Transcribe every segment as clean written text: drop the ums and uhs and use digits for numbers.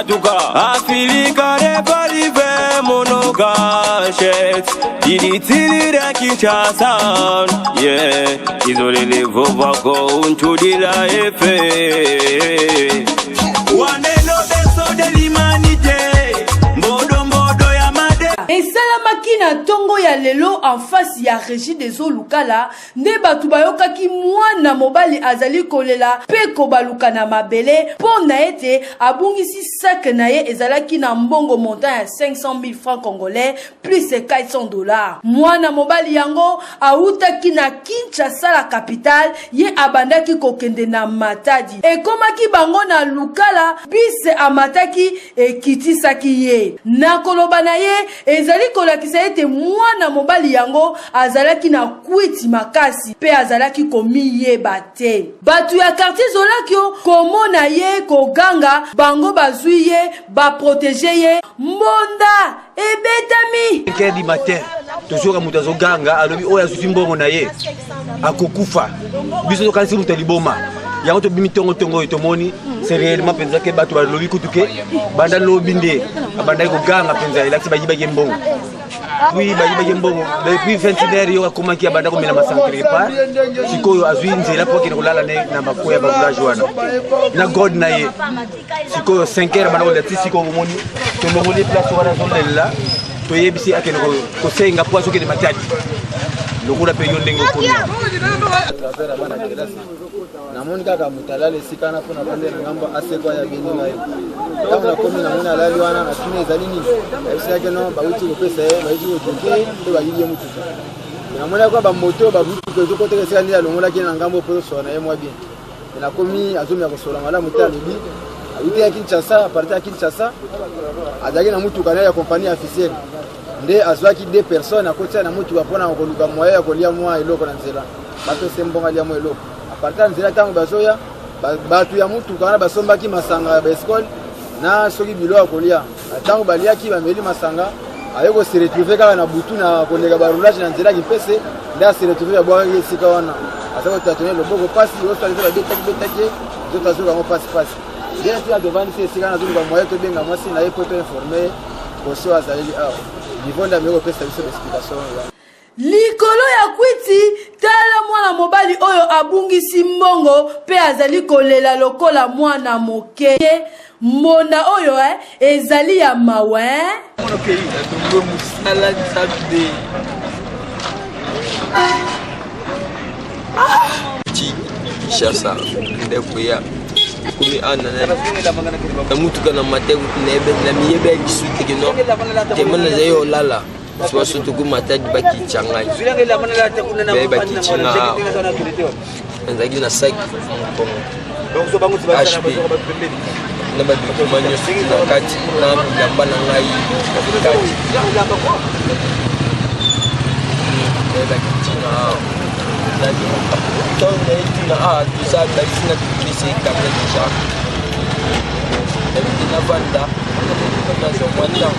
Atuka Afilika reparive monogachet Dilitilira Kinshasa. Yeah, izolele vovako unchudila efe Waneno beso de l'humanité Modo ya made esalamaki na tongo ya lelo en face ya Régie des eaux lukala nde batu bayokaki mwana mobali azali kolela pe kobaluka na mabele po na ete abungisi sac na ye ezalaki na mbongo montant ya 500 000 francs congolais plus $400. Mwana mobali yango autaki na Kinshasa la capitale ye abandaki kokende na Matadi ekomaki bango na lukala bise amataki ekitisaki ye na koloba na ye ezali kolakisa ete mwana mobali yango azalaki na kwiti makasi pe azalaki komiyeba te. Batu ya quartier Zolakio komona ye koganga bango bazwi ye baprotege ye mbonda ebetami di matin toujours mutazo ganga alobi oya susi mbongo na ye akokufa biso to kanisi muta liboma yango to bimitongo tongo etomoni c'est réellement penza ke batu balobi kutuke banda lobi nde abanda ko ganga penza ilaki bayiba yembongo oui bayiba yembongo depuis 20 yo akoma ki abanda ko mela masankre pa sikoyo azwi nzela po ke kolala ne na makoya ba village wana na god na ye sikoyo 5h bana ko lati sikoyo moni to ngomoni place wana zolela to yebisi akene ko senga po asoke de Matadi lokula pe yondengo ko namoni kaka mutalale sikana pona bande na ngambo asekwa ya bini nayo kama na komi na mona lali wana na tune ezali nini ebisi yake no bawuti kopesa ye bawuti kojoke to bayiye mutu namoni kwa ba moto babuti ko zokoteka sika ndi alongola kina ngambo po so na ye mwa bien na komi azumi ya kosola mala mutali bi awuti ya Kinshasa parti ya Kinshasa azaki na mutu kana ya compagnie officielle nde azwaki 2 personnes akotia na mutu apona koluka moya ya kolia mwa eloko na nzela bato sembonga lia mwa eloko aparta nzela tango bazoya batu ya mutu kana basombaki masanga ya baseball na soki bilo ya kolia tango baliaki bameli masanga ayoko se retrouver kaka na butu na koleka ba roulage na nzela kipese nda se retrouver ya bwa sika wana asako tatone loboko pasi oso alizo ba betaki zoto azuka ngo pasi nde tu adovani se sika na zuka moya to benga mwasi na yepo to informer koso azali Livonda meko pesa biso explication ya likolo ya kwiti tala mwana mobali oyo abungisi mbongo pe azali kolela lokola mwana moke mbonda oyo ezali ya mawe Kinshasa ndekuya kumi ana na mutu kana mate nebe na miyebe kisuti kino temana zayo lala so soto ku Matadi baki changai baki chinga nzagi na saki HP na ba document na kati na yamba na ngai kati baki chinga nzagi tonga itina tusaka isina tukisi kamera kisha na banda na zomanda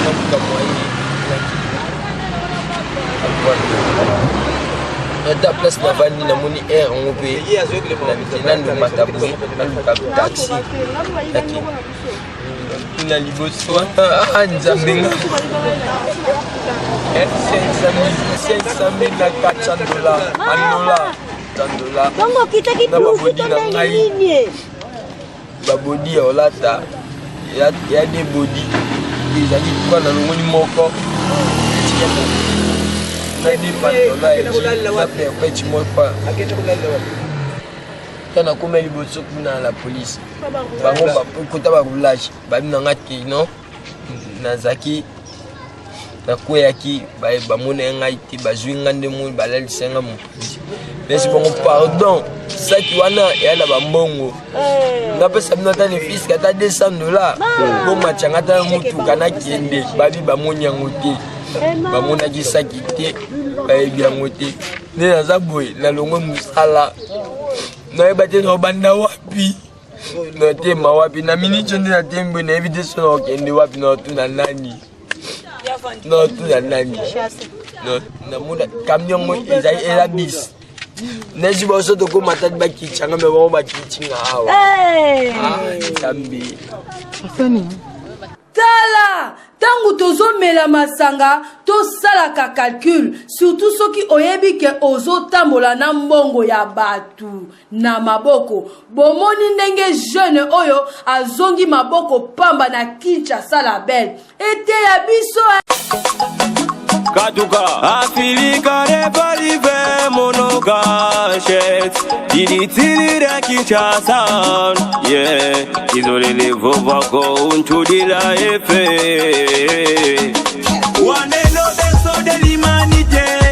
na mkamwai na da place na vandi na moni air ngope na ndo matabu na taxi taki na liboso nzambenga 500,000 na $400 $100 Bongo kita kitu kita nini? Babodi ya olata ya de body izaki kwa na longoni moko na di $100 na perpète mopa kana kuma liboso kuna la police bango ba kota ba roulage ba bina ngati no na zaki na koyaki ba mona ngai ti ba zwinga ndemu ba la lisenga mu mais bon pardon ça qui wana ya na ba mbongo ngapesa binata ni fils kata $200 bon machanga ta mutu kana kiende babi ba monyango te ba mona ki sakite ba ebyango te ne za boy na longo musala na ebate no banda wapi no tema wapi na mini chonde na tembo na evidence no kende wapi no tuna nani no tuna nani no na muda camion mo ezai era bis neji boso to ko Matadi ba kichanga me ba kichinga hawa Tambi. Tala tangu tozomela masanga tosalaka calcul surtout soki oyebi ke ozotambola na mbongo ya batu na maboko bomoni ndenge jeune oyo azongi maboko pamba na Kinshasa la belle ete ya biso Katuka Afilika repalive monogachet Diditilira Kinshasa Yeah Izolele vovako untudila efe Wanelo beso de l'humanité